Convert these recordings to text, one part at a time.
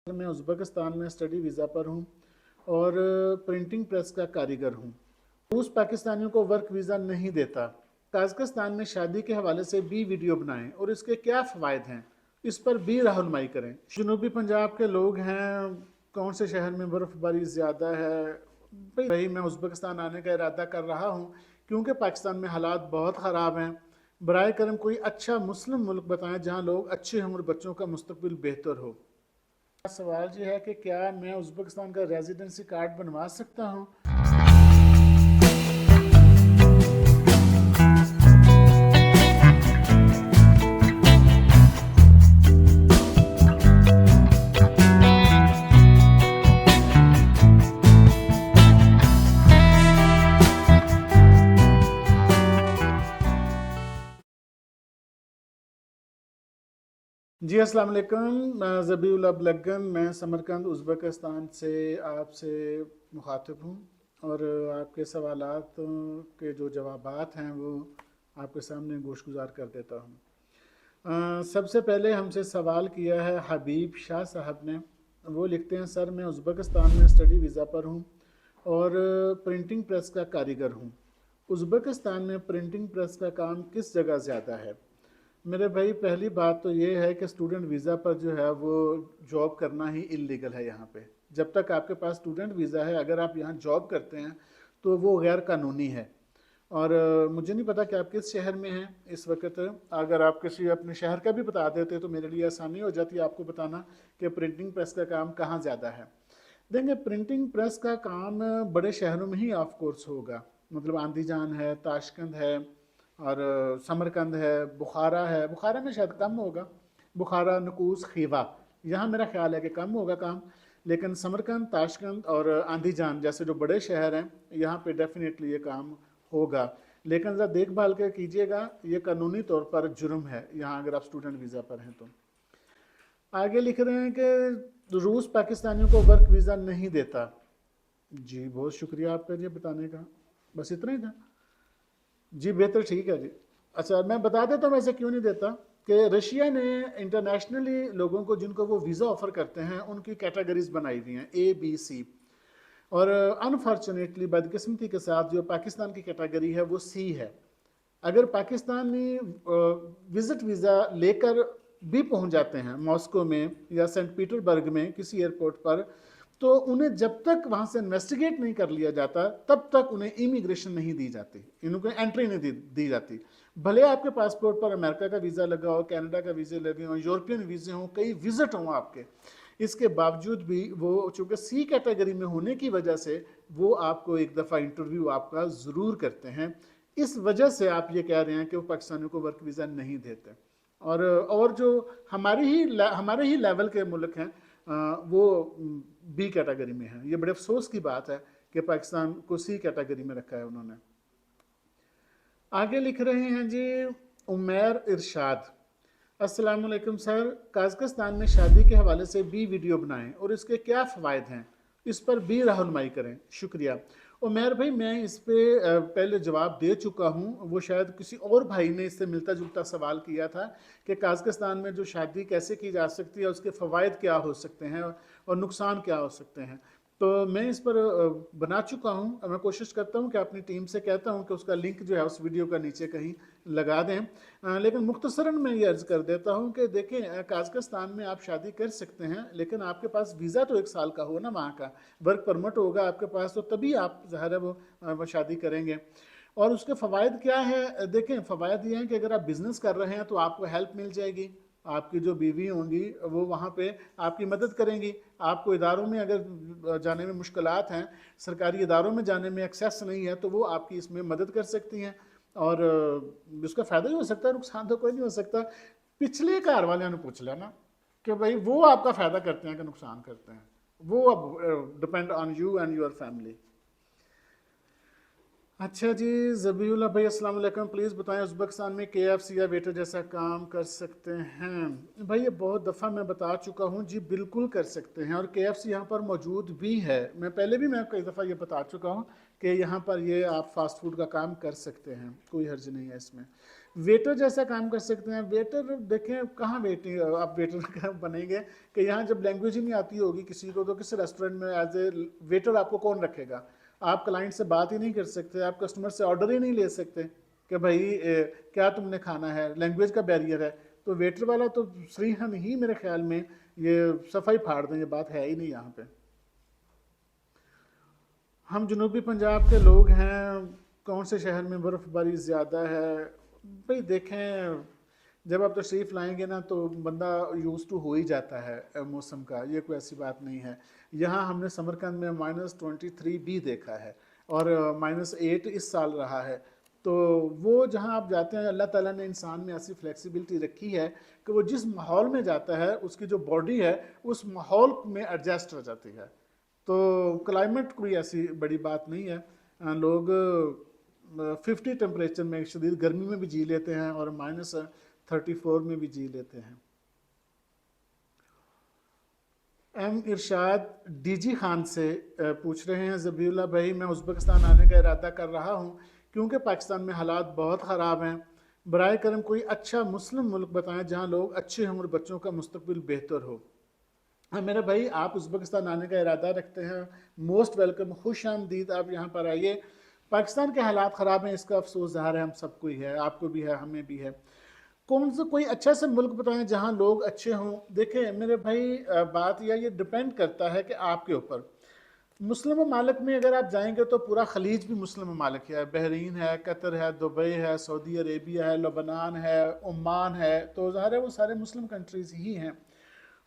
मैं उज़्बेकिस्तान में study visa पर हूँ और प्रिंटिंग प्रेस का कारीगर हूँ। रूस पाकिस्तानियों को वर्क वीज़ा नहीं देता। कजाकिस्तान में शादी के हवाले से भी वीडियो बनाएं और इसके क्या फ़वाइद हैं, इस पर भी रहनुमाई करें। जनूबी पंजाब के लोग हैं, कौन से शहर में बर्फ़बारी ज़्यादा है? भाई मैं उज़्बेकिस्तान आने का इरादा कर रहा हूँ क्योंकि पाकिस्तान में हालात बहुत ख़राब हैं। बराए करम कोई अच्छा मुस्लिम मुल्क बताएं जहाँ लोग अच्छे हों और बच्चों का मुस्तकबिल बेहतर हो। सवाल ये है कि क्या मैं उज़्बेकिस्तान का रेजिडेंसी कार्ड बनवा सकता हूँ? जी अस्सलाम वालेकुम, मैं ज़बीउल अब लगन, मैं समरकंद उज़्बेकिस्तान से आपसे मुखातिब हूँ और आपके सवालात के जो जवाबात हैं वो आपके सामने गोशगुजार कर देता हूँ। सबसे पहले हमसे सवाल किया है हबीब शाह साहब ने। वो लिखते हैं, सर मैं उज़्बेकिस्तान में स्टडी वीज़ा पर हूँ और प्रिंटिंग प्रेस का कारीगर हूँ। उज़्बेकिस्तान में प्रिंटिंग प्रेस का काम किस जगह ज़्यादा है? मेरे भाई, पहली बात तो ये है कि स्टूडेंट वीज़ा पर जो है वो जॉब करना ही इलीगल है यहाँ पे। जब तक आपके पास स्टूडेंट वीज़ा है, अगर आप यहाँ जॉब करते हैं तो वो गैर कानूनी है। और मुझे नहीं पता कि आप किस शहर में हैं इस वक्त। अगर आप किसी अपने शहर का भी बता देते तो मेरे लिए आसानी हो जाती आपको बताना कि प्रिंटिंग प्रेस का काम कहाँ ज़्यादा है। देखेंगे, प्रिंटिंग प्रेस का काम बड़े शहरों में ही ऑफ कोर्स होगा, मतलब आंदीजान है, ताशकंद है और समरकंद है, बुखारा है। बुखारा में शायद कम होगा, बुखारा, नकूस, खीवा, यहाँ मेरा ख्याल है कि कम होगा काम। लेकिन समरकंद, ताशकंद और आंदीजान जैसे जो बड़े शहर हैं, यहाँ पे डेफिनेटली ये काम होगा। लेकिन ज़रा देखभाल के कीजिएगा, ये कानूनी तौर पर जुर्म है यहाँ अगर आप स्टूडेंट वीज़ा पर हैं तो। आगे लिख रहे हैं कि रूस पाकिस्तानियों को वर्क वीज़ा नहीं देता। जी बहुत शुक्रिया आपका ये बताने का। बस इतना ही था जी? बेहतर, ठीक है जी। अच्छा, मैं बता देता हूँ वैसे क्यों नहीं देता कि रशिया ने इंटरनेशनली लोगों को जिनको वो वीज़ा ऑफ़र करते हैं उनकी कैटेगरीज बनाई हुई हैं, ए बी सी। और अनफॉर्चुनेटली बदकिस्मती के साथ जो पाकिस्तान की कैटेगरी है वो सी है। अगर पाकिस्तानी विज़िट वीज़ा लेकर भी पहुंच जाते हैं मॉस्को में या सेंट पीटरबर्ग में किसी एयरपोर्ट पर, तो उन्हें जब तक वहाँ से इन्वेस्टिगेट नहीं कर लिया जाता तब तक उन्हें इमिग्रेशन नहीं दी जाती, इनको एंट्री नहीं दी जाती। भले आपके पासपोर्ट पर अमेरिका का वीज़ा लगा हो, कनाडा का वीज़ा लगे हो, यूरोपियन वीज़े हों, कई विजिट हों आपके, इसके बावजूद भी वो चूँकि सी कैटेगरी में होने की वजह से वो आपको एक दफ़ा इंटरव्यू आपका ज़रूर करते हैं। इस वजह से आप ये कह रहे हैं कि वो पाकिस्तानियों को वर्क वीज़ा नहीं देते। और जो हमारे ही लेवल के मुल्क हैं वो बी कैटेगरी में हैं। ये बड़े अफसोस की बात है कि पाकिस्तान को सी कैटेगरी में रखा है उन्होंने। आगे लिख रहे हैं जी उमैर इरशाद, अस्सलाम वालेकुम सर, कजाकिस्तान में शादी के हवाले से भी वीडियो बनाएं और इसके क्या फ़वाइद हैं, इस पर भी रहनुमाई करें, शुक्रिया। उमैर भाई, मैं इस पे पहले जवाब दे चुका हूँ। वो शायद किसी और भाई ने इससे मिलता जुलता सवाल किया था कि कजाकिस्तान में जो शादी कैसे की जा सकती है, उसके फ़वाइद क्या हो सकते हैं और नुकसान क्या हो सकते हैं। तो मैं इस पर बना चुका हूँ। मैं कोशिश करता हूँ कि अपनी टीम से कहता हूँ कि उसका लिंक जो है उस वीडियो का नीचे कहीं लगा दें। लेकिन मुख्तसरन मैं ये अर्ज़ कर देता हूँ कि देखें, कजाकिस्तान में आप शादी कर सकते हैं, लेकिन आपके पास वीज़ा तो 1 साल का हो ना, वहाँ का वर्क परमिट होगा आपके पास, तो तभी आप ज़ाहिर है वो शादी करेंगे। और उसके फ़वाइद क्या है? देखें, फ़वाइद ये हैं कि अगर आप बिज़नेस कर रहे हैं तो आपको हेल्प मिल जाएगी, आपकी जो बीवी होंगी वो वहाँ पे आपकी मदद करेंगी। आपको इदारों में अगर जाने में मुश्किलात हैं, सरकारी इदारों में जाने में एक्सेस नहीं है, तो वो आपकी इसमें मदद कर सकती हैं और उसका फ़ायदा ही हो सकता है, नुकसान तो कोई नहीं हो सकता। पिछले घर वाले ने पूछ लेना कि भाई वो आपका फ़ायदा करते हैं कि नुकसान करते हैं, वो अब depend on you and your family. अच्छा जी, ज़बीउल्लाह भाई अस्सलाम वालेकुम, प्लीज़ बताएं उज़्बेकिस्तान में KFC या वेटर जैसा काम कर सकते हैं? भाई ये बहुत दफ़ा मैं बता चुका हूँ जी, बिल्कुल कर सकते हैं और KFC यहाँ पर मौजूद भी है। मैं कई दफ़ा ये बता चुका हूँ कि यहाँ पर ये आप फास्ट फूड का काम कर सकते हैं, कोई हर्ज नहीं है इसमें। वेटर जैसा काम कर सकते हैं। वेटर देखें कहाँ वेटिंग आप वेटर बनेंगे कि यहाँ जब लैंग्वेज ही नहीं आती होगी किसी को, तो किस रेस्टोरेंट में एज ए वेटर आपको कौन रखेगा? आप क्लाइंट से बात ही नहीं कर सकते, आप कस्टमर से ऑर्डर ही नहीं ले सकते कि भाई क्या तुमने खाना है, लैंग्वेज का बैरियर है। तो वेटर वाला तो श्रीहन ही मेरे ख्याल में ये सफाई फाड़ दें, ये बात है ही नहीं यहाँ पे। हम जनूबी पंजाब के लोग हैं, कौन से शहर में बर्फ़बारी ज़्यादा है? भाई देखें, जब आप तशरीफ़ लाएंगे ना तो बंदा यूज़ टू हो ही जाता है मौसम का, ये कोई ऐसी बात नहीं है। यहाँ हमने समरकंद में -23 भी देखा है और -8 इस साल रहा है। तो वो जहाँ आप जाते हैं, अल्लाह ताला ने इंसान में ऐसी फ्लेक्सिबिलिटी रखी है कि वो जिस माहौल में जाता है उसकी जो बॉडी है उस माहौल में एडजस्ट हो जाती है। तो क्लाइमेट कोई ऐसी बड़ी बात नहीं है। लोग 50 टेम्परेचर में शदीद गर्मी में भी जी लेते हैं और -34 में भी जी लेते हैं। एम इरशाद डीजी खान से पूछ रहे हैं, ज़बीउल्लाह भाई मैं उज़्बेकिस्तान आने का इरादा कर रहा हूँ क्योंकि पाकिस्तान में हालात बहुत ख़राब हैं, बराए करम कोई अच्छा मुस्लिम मुल्क बताएं जहाँ लोग अच्छे हों और बच्चों का मुस्तकबिल बेहतर हो। हाँ मेरे भाई, आप उज़्बेकिस्तान आने का इरादा रखते हैं, मोस्ट वेलकम, खुश आमदीद, आप यहाँ पर आइए। पाकिस्तान के हालात ख़राब हैं, इसका अफसोस ज़ाहिर है हम सबको ही है, आपको भी है, हमें भी है। कौन सा कोई अच्छा सा मुल्क बताएं जहाँ लोग अच्छे हों? देखें मेरे भाई, बात यह ये डिपेंड करता है कि आपके ऊपर। मुस्लिम ममालिक में अगर आप जाएंगे तो पूरा खलीज भी मुस्लिम ममालिक है, बहरीन है, कतर है, दुबई है, सऊदी अरेबिया है, लबनान है, ओमान है, तो ज़ाहिर है वो सारे मुस्लिम कंट्रीज़ ही हैं।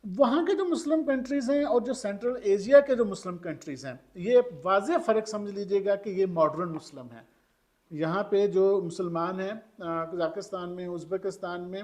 वहाँ के जो मुस्लिम कंट्रीज़ हैं और जो सेंट्रल एशिया के जो मुस्लिम कंट्रीज़ हैं, ये वाज़ेह फ़र्क समझ लीजिएगा कि ये मॉडर्न मुस्लिम है। यहाँ पे जो मुसलमान हैं कज़ाकिस्तान में, उज़्बेकिस्तान में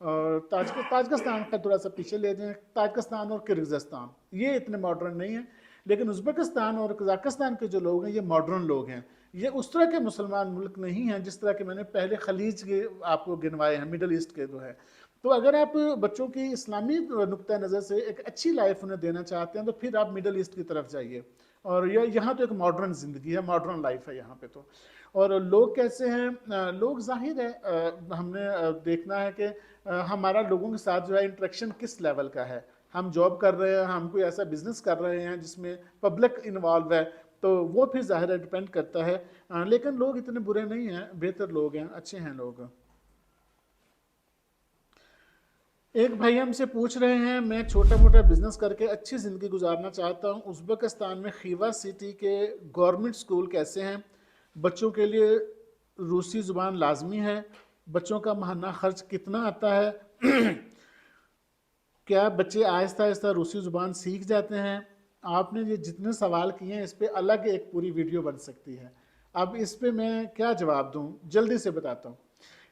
और ताजिकिस्तान का थोड़ा सा पीछे ले जाएं, ताजिकिस्तान और किर्गिज़स्तान, ये इतने मॉडर्न नहीं हैं। लेकिन उज़्बेकिस्तान और कज़ाकिस्तान के जो लोग हैं ये मॉडर्न लोग हैं। ये उस तरह के मुसलमान मुल्क नहीं हैं जिस तरह के मैंने पहले खलीज के आपको गिनवाए हैं, मिडल ईस्ट के जो है। तो अगर आप बच्चों की इस्लामी नुक्ता नज़र से एक अच्छी लाइफ उन्हें देना चाहते हैं तो फिर आप मिडल ईस्ट की तरफ जाइए। और यहाँ तो एक मॉडर्न ज़िंदगी है, मॉडर्न लाइफ है यहाँ पे तो। और लोग कैसे हैं? लोग ज़ाहिर है हमने देखना है कि हमारा लोगों के साथ जो है इंटरेक्शन किस लेवल का है। हम जॉब कर रहे हैं, हम कोई ऐसा बिजनेस कर रहे हैं जिसमें पब्लिक इन्वॉल्व है, तो वो फिर ज़ाहिर है डिपेंड करता है। लेकिन लोग इतने बुरे नहीं हैं, बेहतर लोग हैं, अच्छे हैं लोग। एक भाई हमसे पूछ रहे हैं, मैं छोटा मोटा बिजनेस करके अच्छी ज़िंदगी गुजारना चाहता हूँ, उज़्बेकिस्तान में खीवा सिटी के गवर्नमेंट स्कूल कैसे हैं? बच्चों के लिए रूसी ज़ुबान लाजमी है? बच्चों का माहाना खर्च कितना आता है? क्या बच्चे आहिस्ता आहिस्ता रूसी ज़ुबान सीख जाते हैं? आपने ये जितने सवाल किए हैं इस पर अलग एक पूरी वीडियो बन सकती है। अब इस पे मैं क्या जवाब दूँ, जल्दी से बताता हूँ।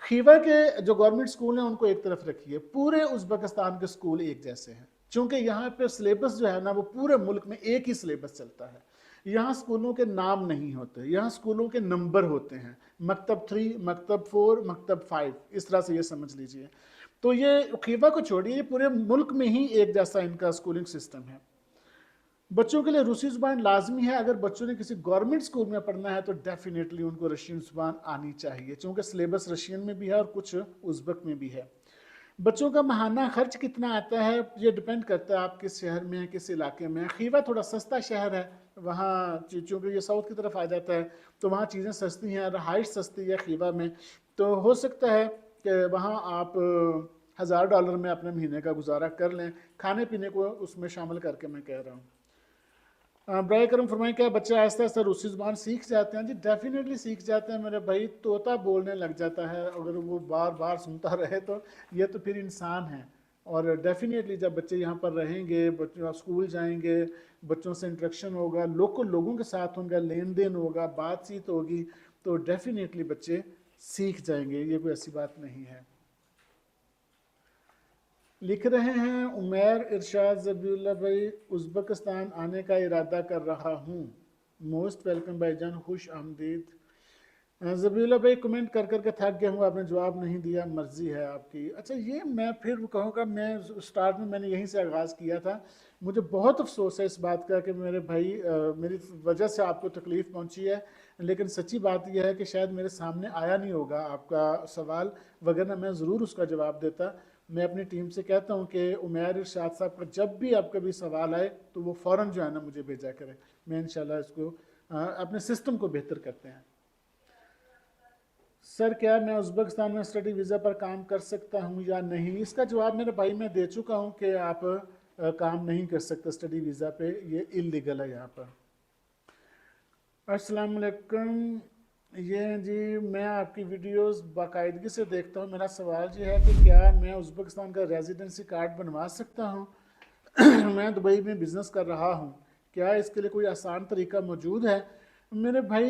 खीवा के जो गवर्नमेंट स्कूल हैं उनको एक तरफ रखिए, पूरे उज़्बेकिस्तान के स्कूल एक जैसे हैं, क्योंकि यहाँ पे सिलेबस जो है ना वो पूरे मुल्क में एक ही सिलेबस चलता है। यहाँ स्कूलों के नाम नहीं होते, यहाँ स्कूलों के नंबर होते हैं, मकतब 3, मकतब 4, मकतब 5, इस तरह से ये समझ लीजिए। तो ये खीवा को छोड़िए, ये पूरे मुल्क में ही एक जैसा इनका स्कूलिंग सिस्टम है। बच्चों के लिए रूसी ज़ुबान लाजमी है। अगर बच्चों ने किसी गवर्नमेंट स्कूल में पढ़ना है तो डेफिनेटली उनको रशियन ज़ुबान आनी चाहिए, क्योंकि सिलेबस रशियन में भी है और कुछ उज़्बक में भी है। बच्चों का माहाना खर्च कितना आता है, ये डिपेंड करता है आप किस शहर में हैं, किस इलाके में हैं। खीवा थोड़ा सस्ता शहर है, वहाँ चूँकि ये साउथ की तरफ आ जाता है तो वहाँ चीज़ें सस्ती हैं, रहाइश सस्ती है खीवा में। तो हो सकता है कि वहाँ आप $1000 में अपने महीने का गुजारा कर लें, खाने पीने को उसमें शामिल करके मैं कह रहा हूँ। ब्राय करम फरमाएं, क्या बच्चे आहिस्ता आहिस्ता रूसी ज़ुबान सीख जाते हैं? जी डेफिनेटली सीख जाते हैं मेरे भाई, तोता बोलने लग जाता है अगर वो बार बार सुनता रहे तो। ये तो फिर इंसान है। और डेफिनेटली जब बच्चे यहाँ पर रहेंगे, बच्चे स्कूल जाएंगे, बच्चों से इंटरेक्शन होगा, लोकल लोगों के साथ उनका लेन देन होगा, बातचीत होगी, तो डेफिनेटली बच्चे सीख जाएंगे, ये कोई ऐसी बात नहीं है। लिख रहे हैं उमैर इरशाद, ज़बीउल्लाह भाई उज़्बेकिस्तान आने का इरादा कर रहा हूँ, मोस्ट वेलकम भाईजान, खुश आमदीद। ज़बीउल्लाह भाई कमेंट कर कर के थक गया हूँ, आपने जवाब नहीं दिया, मर्ज़ी है आपकी। अच्छा ये मैं फिर कहूँगा, मैं स्टार्ट में मैंने यहीं से आगाज़ किया था, मुझे बहुत अफसोस है इस बात का कि मेरे भाई मेरी वजह से आपको तकलीफ़ पहुँची है। لیکن سچی بات یہ ہے کہ شاید میرے سامنے آیا نہیں ہوگا آپ کا سوال، وگرنہ میں ضرور اس کا جواب دیتا۔ میں اپنی ٹیم سے کہتا ہوں کہ عمیر ارشاد صاحب کا جب بھی آپ کا بھی سوال آئے تو وہ فوراً جو ہے نا مجھے بھیجا کرے، میں انشاءاللہ اس کو اپنے سسٹم کو بہتر کرتے ہیں۔ سر کیا میں ازبکستان میں اسٹڈی ویزا پر کام کر سکتا ہوں یا نہیں؟ اس کا جواب میرے بھائی میں دے چکا ہوں کہ آپ کام نہیں کر سکتے اسٹڈی ویزا پہ، یہ اللیگل ہے یہاں پر۔ السلام علیکم، یہ جی میں آپ کی ویڈیوز باقاعدگی سے دیکھتا ہوں، میرا سوال یہ ہے کہ کیا میں ازبکستان کا ریزیڈنسی کارڈ بنوا سکتا ہوں؟ میں دبئی میں بزنس کر رہا ہوں، کیا اس کے لیے کوئی آسان طریقہ موجود ہے؟ میرے بھائی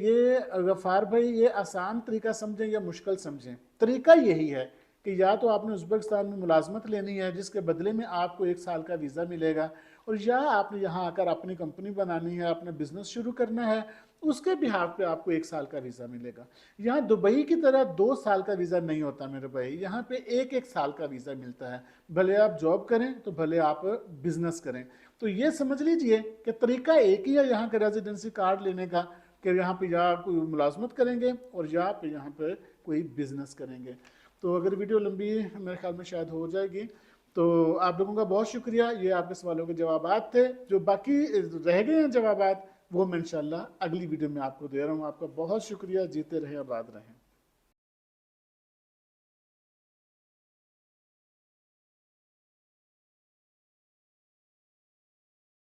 یہ غفار بھائی، یہ آسان طریقہ سمجھیں یا مشکل سمجھیں، طریقہ یہی ہے کہ یا تو آپ نے ازبکستان میں ملازمت لینی ہے جس کے بدلے میں آپ کو 1 سال کا ویزا ملے گا، اور یا آپ نے یہاں آ کر اپنی کمپنی بنانی ہے، اپنا بزنس شروع کرنا ہے، اس کے بہاف پہ آپ کو 1 سال کا ویزا ملے گا۔ یہاں دبئی کی طرح 2 سال کا ویزا نہیں ہوتا میرے بھائی، یہاں پہ 1 سال کا ویزا ملتا ہے، بھلے آپ جاب کریں تو بھلے آپ بزنس کریں۔ تو یہ سمجھ لیجئے کہ طریقہ ایک ہی ہے یہاں کا ریزیڈنسی کارڈ لینے کا، کہ یہاں پہ یا کوئی ملازمت کریں گے اور یا پہ یہاں پہ کوئی بزنس کریں گے۔ تو اگر ویڈیو لمبی میرے خیال میں شاید ہو جائے گی، تو آپ لوگوں کا بہت شکریہ، یہ آپ کے سوالوں کے جوابات تھے، جو باقی رہ گئے ہیں جوابات وہ میں انشاءاللہ اگلی ویڈیو میں آپ کو دے رہا ہوں۔ آپ کا بہت شکریہ، جیتے رہیں آباد رہیں۔